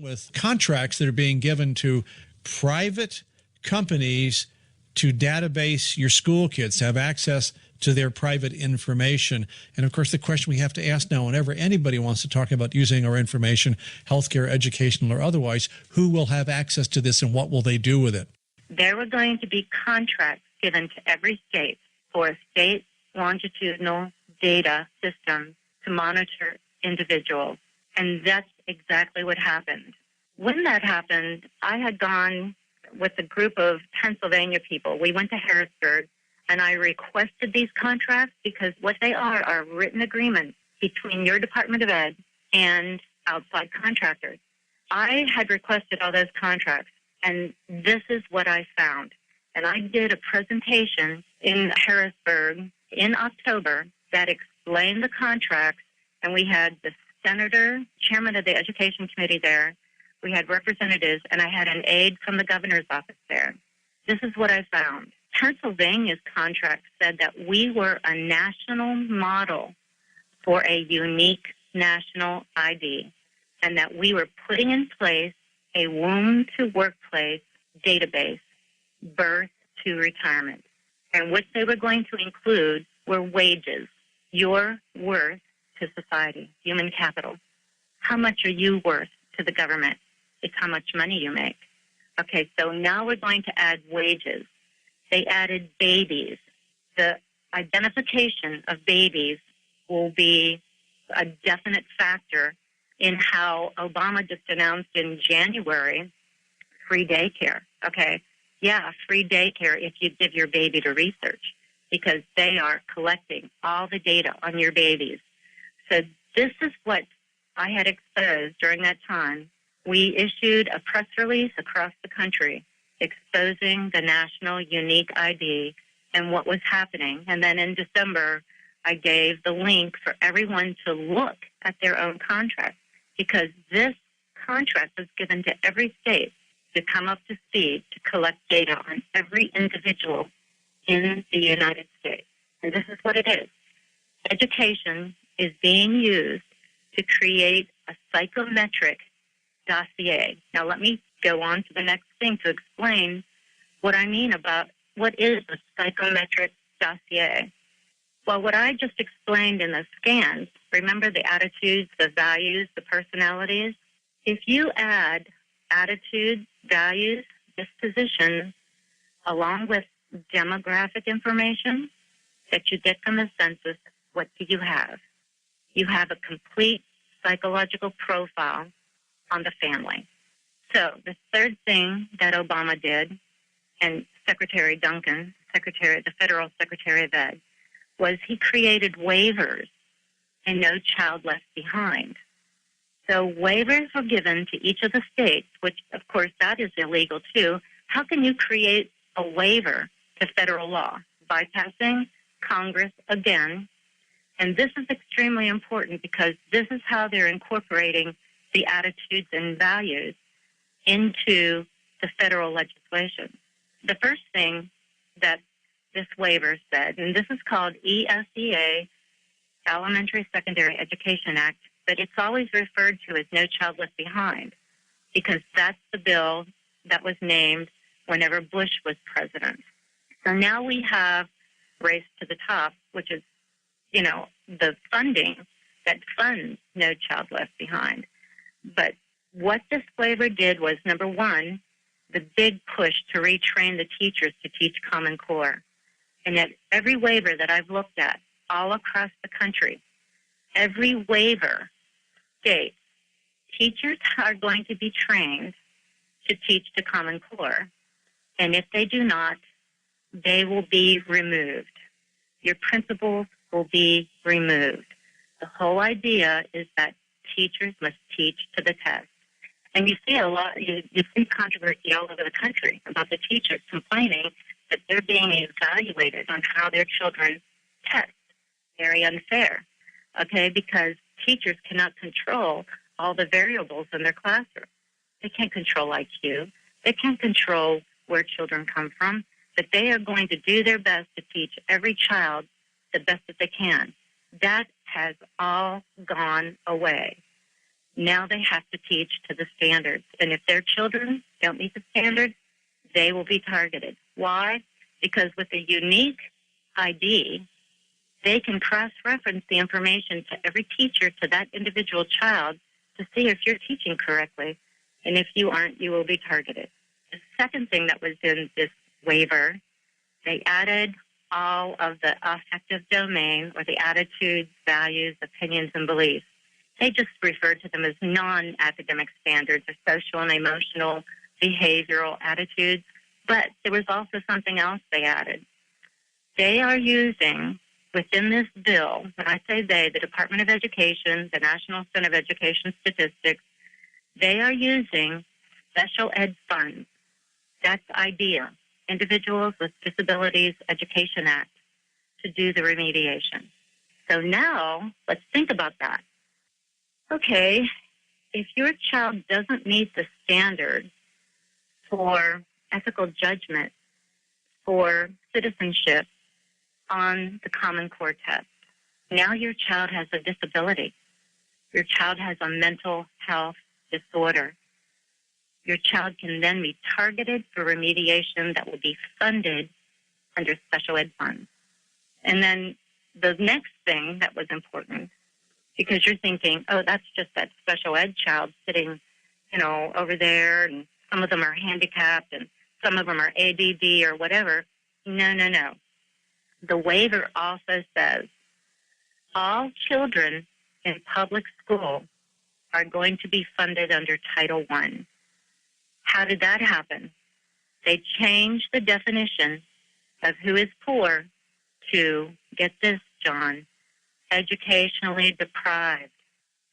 with contracts that are being given to private companies to database your school kids, to have access to their private information. And of course, the question we have to ask now, whenever anybody wants to talk about using our information, healthcare, educational, or otherwise, who will have access to this and what will they do with it? There were going to be contracts given to every state for a state longitudinal data system to monitor individuals. And that's exactly what happened. When that happened, I had gone with a group of Pennsylvania people. We went to Harrisburg, and I requested these contracts because what they are written agreements between your Department of Ed and outside contractors. I had requested all those contracts, and this is what I found. And I did a presentation in Harrisburg in October that explained the contracts, and we had the senator, chairman of the education committee there. We had representatives, and I had an aide from the governor's office there. This is what I found. Pennsylvania's contract said that we were a national model for a unique national ID, and that we were putting in place a womb-to-workplace database, birth to retirement. And what they were going to include were wages, your worth to society, human capital. How much are you worth to the government? It's how much money you make. Okay, so now we're going to add wages. They added babies. The identification of babies will be a definite factor in how Obama just announced in January free daycare. Okay, yeah, free daycare if you give your baby to research, because they are collecting all the data on your babies. So this is what I had exposed during that time. We issued a press release across the country exposing the national unique ID and what was happening. And then in December, I gave the link for everyone to look at their own contract, because this contract was given to every state to come up to speed to collect data on every individual in the United States. And this is what it is. Education is being used to create a psychometric dossier. Now let me go on to the next thing to explain what I mean about what is a psychometric dossier. Well, what I just explained in the scans, remember the attitudes, the values, the personalities? If you add attitudes, values, dispositions, along with demographic information that you get from the census, what do you have? You have a complete psychological profile on the family. So the third thing that Obama did, and Secretary Duncan, the Federal Secretary of Ed, was he created waivers and No Child Left Behind. So waivers were given to each of the states, which, of course, that is illegal, too. How can you create a waiver to federal law? Bypassing Congress again. And this is extremely important because this is how they're incorporating the attitudes and values into the federal legislation. The first thing that this waiver said, and this is called ESEA, Elementary Secondary Education Act, but it's always referred to as No Child Left Behind because that's the bill that was named whenever Bush was president. So now we have Race to the Top, which is, the funding that funds No Child Left Behind. But what this waiver did was, number one, the big push to retrain the teachers to teach Common Core. And at every waiver that I've looked at all across the country, every waiver states teachers are going to be trained to teach the Common Core. And if they do not, they will be removed. Your principals will be removed. The whole idea is that teachers must teach to the test. And you see you see controversy all over the country about the teachers complaining that they're being evaluated on how their children test. Very unfair, okay, because teachers cannot control all the variables in their classroom. They can't control IQ. They can't control where children come from, but they are going to do their best to teach every child the best that they can. That has all gone away. Now they have to teach to the standards. And if their children don't meet the standards, they will be targeted. Why? Because with a unique ID, they can cross-reference the information to every teacher, to that individual child, to see if you're teaching correctly. And if you aren't, you will be targeted. The second thing that was in this waiver, they added all of the affective domain, or the attitudes, values, opinions, and beliefs. They just referred to them as non-academic standards, or social and emotional behavioral attitudes. But there was also something else they added. They are using, within this bill, when I say they, the Department of Education, the National Center of Education Statistics, they are using special ed funds. That's IDEA, Individuals with Disabilities Education Act, to do the remediation. So now, let's think about that. Okay, if your child doesn't meet the standards for ethical judgment, for citizenship on the Common Core test, now your child has a disability. Your child has a mental health disorder. Your child can then be targeted for remediation that will be funded under special ed funds. And then the next thing that was important, because you're thinking, oh, that's just that special ed child sitting, over there, and some of them are handicapped, and some of them are ADD or whatever. No. The waiver also says all children in public school are going to be funded under Title I. How did that happen? They changed the definition of who is poor to, get this, John, educationally deprived.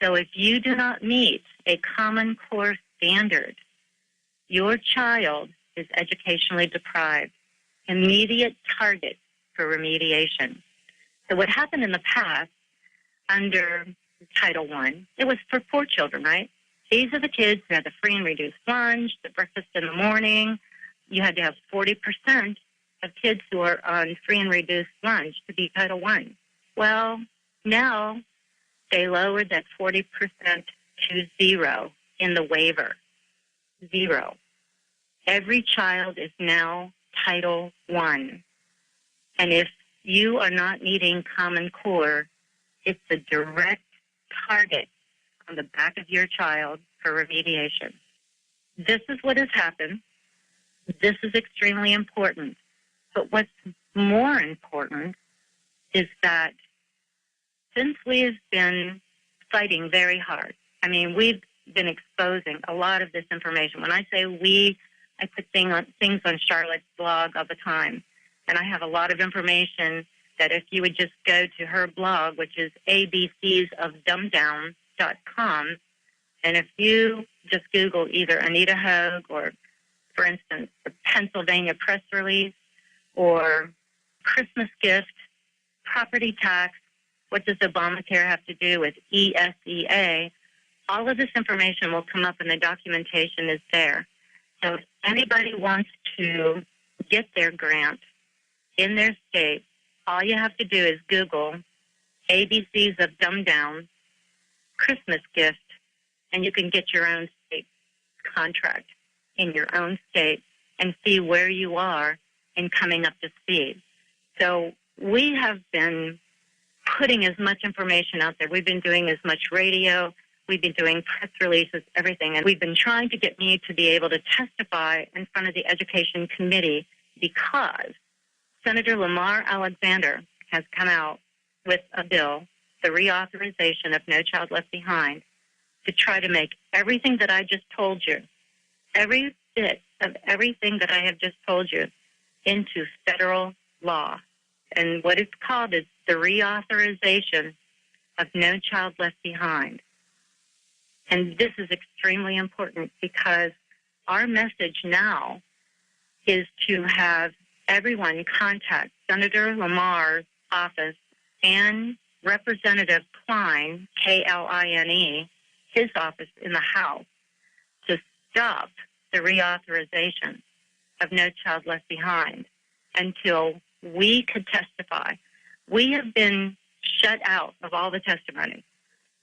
So if you do not meet a Common Core standard, your child is educationally deprived. Immediate target for remediation. So what happened in the past under Title I, it was for poor children, right? These are the kids who had the free and reduced lunch, the breakfast in the morning. You had to have 40% of kids who are on free and reduced lunch to be Title I. Well, now they lowered that 40% to 0 in the waiver. 0. Every child is now Title I. And if you are not meeting Common Core, it's a direct target on the back of your child for remediation. This is what has happened. This is extremely important. But what's more important is that since we have been fighting very hard, we've been exposing a lot of this information. When I say we, I put things on Charlotte's blog all the time. And I have a lot of information that if you would just go to her blog, which is abcsofdumbdown.com, and if you just Google either Anita Hoge or, for instance, the Pennsylvania press release or Christmas gift, property tax, what does Obamacare have to do with ESEA, all of this information will come up and the documentation is there. So if anybody wants to get their grant in their state, all you have to do is Google ABCs of Dumb Down Christmas gift, and you can get your own state contract in your own state and see where you are in coming up to speed. So we have been putting as much information out there. We've been doing as much radio. We've been doing press releases, everything. And we've been trying to get me to be able to testify in front of the Education Committee because Senator Lamar Alexander has come out with a bill, the reauthorization of No Child Left Behind, to try to make everything that I just told you, every bit of everything that I have just told you, into federal law. And what it's called is the reauthorization of No Child Left Behind. And this is extremely important because our message now is to have everyone contact Senator Lamar's office and Representative Klein, Kline, his office in the House, to stop the reauthorization of No Child Left Behind until we could testify. We have been shut out of all the testimony.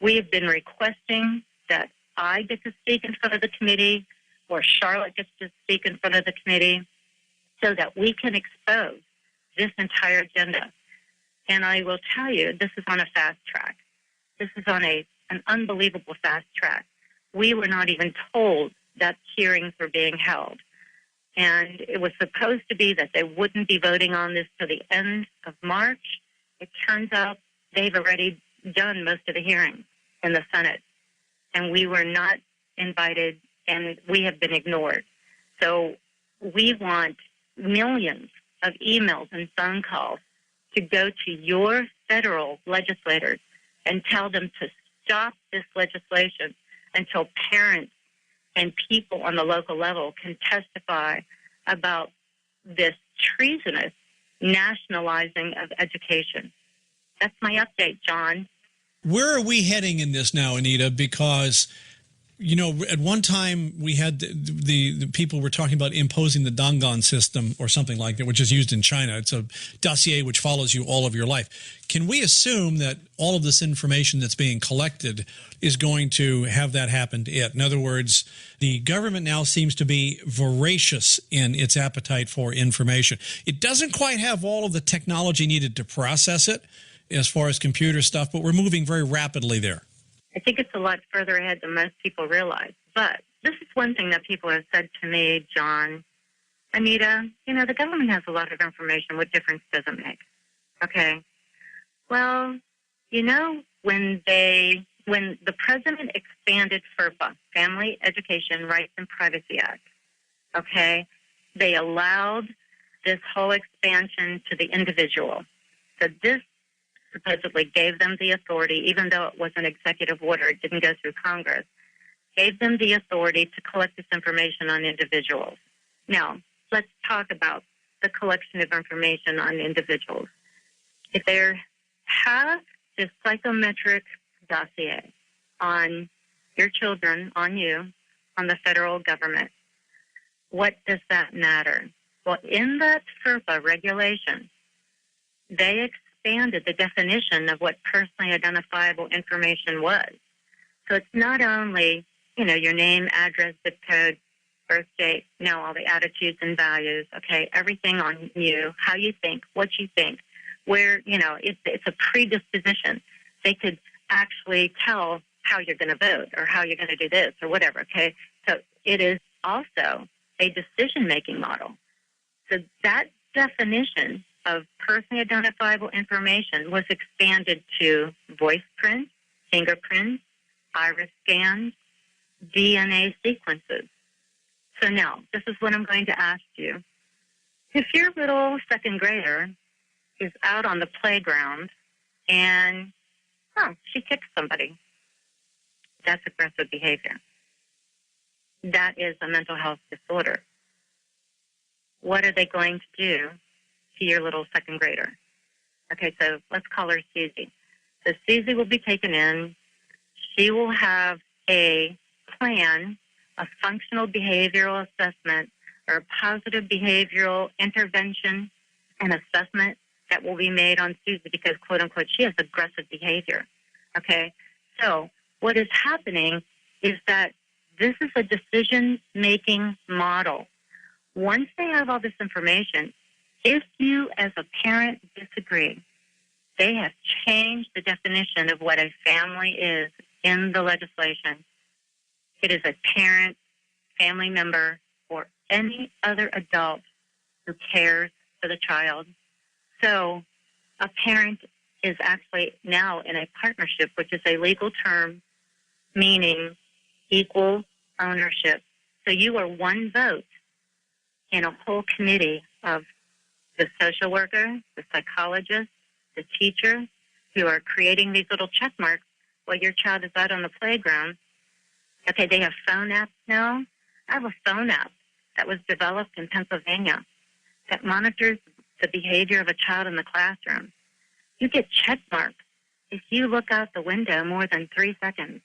We have been requesting that I get to speak in front of the committee or Charlotte gets to speak in front of the committee so that we can expose this entire agenda. And I will tell you, this is on a fast track. This is on an unbelievable fast track. We were not even told that hearings were being held. And it was supposed to be that they wouldn't be voting on this till the end of March. It turns out they've already done most of the hearings in the Senate. And we were not invited, and we have been ignored. So we want millions of emails and phone calls to go to your federal legislators and tell them to stop this legislation until parents and people on the local level can testify about this treasonous nationalizing of education. That's my update, John. Where are we heading in this now, Anita? Because, you know, at one time we had the people were talking about imposing the Dangan system or something like that, which is used in China. It's a dossier which follows you all of your life. Can we assume that all of this information that's being collected is going to have that happen to it? In other words, the government now seems to be voracious in its appetite for information. It doesn't quite have all of the technology needed to process it as far as computer stuff, but we're moving very rapidly there. I think it's a lot further ahead than most people realize. But this is one thing that people have said to me, John. Anita, you know, the government has a lot of information. What difference does it make? Okay. Well, you know, when the president expanded FERPA, Family Education Rights and Privacy Act, okay, they allowed this whole expansion to the individual. So this supposedly gave them the authority, even though it was an executive order, it didn't go through Congress, gave them the authority to collect this information on individuals. Now, let's talk about the collection of information on individuals. If they have this psychometric dossier on your children, on you, on the federal government, what does that matter? Well, in that FERPA regulation, they expanded the definition of what personally identifiable information was. So it's not only, you know, your name, address, zip code, birth date, now all the attitudes and values, okay, everything on you, how you think, what you think, where, you know, it's a predisposition. They could actually tell how you're going to vote or how you're going to do this or whatever, okay? So it is also a decision-making model. So that definition of personally identifiable information was expanded to voice prints, fingerprints, iris scans, DNA sequences. So now, this is what I'm going to ask you. If your little second grader is out on the playground and, she kicks somebody, that's aggressive behavior. That is a mental health disorder. What are they going to do to your little second grader? Okay, so let's call her Susie. So Susie will be taken in. She will have a plan, a functional behavioral assessment, or a positive behavioral intervention and assessment that will be made on Susie because, quote unquote, she has aggressive behavior. Okay, so what is happening is that this is a decision-making model. Once they have all this information, if you as a parent disagree, they have changed the definition of what a family is in the legislation. It is a parent, family member, or any other adult who cares for the child. So a parent is actually now in a partnership, which is a legal term meaning equal ownership. So you are one vote in a whole committee of the social worker, the psychologist, the teacher, who are creating these little check marks while your child is out on the playground. Okay, they have phone apps now. I have a phone app that was developed in Pennsylvania that monitors the behavior of a child in the classroom. You get check marks if you look out the window more than 3 seconds.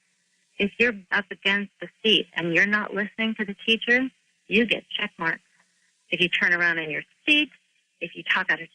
If you're up against the seat and you're not listening to the teacher, you get check marks. If you turn around in your seat, if you talk out of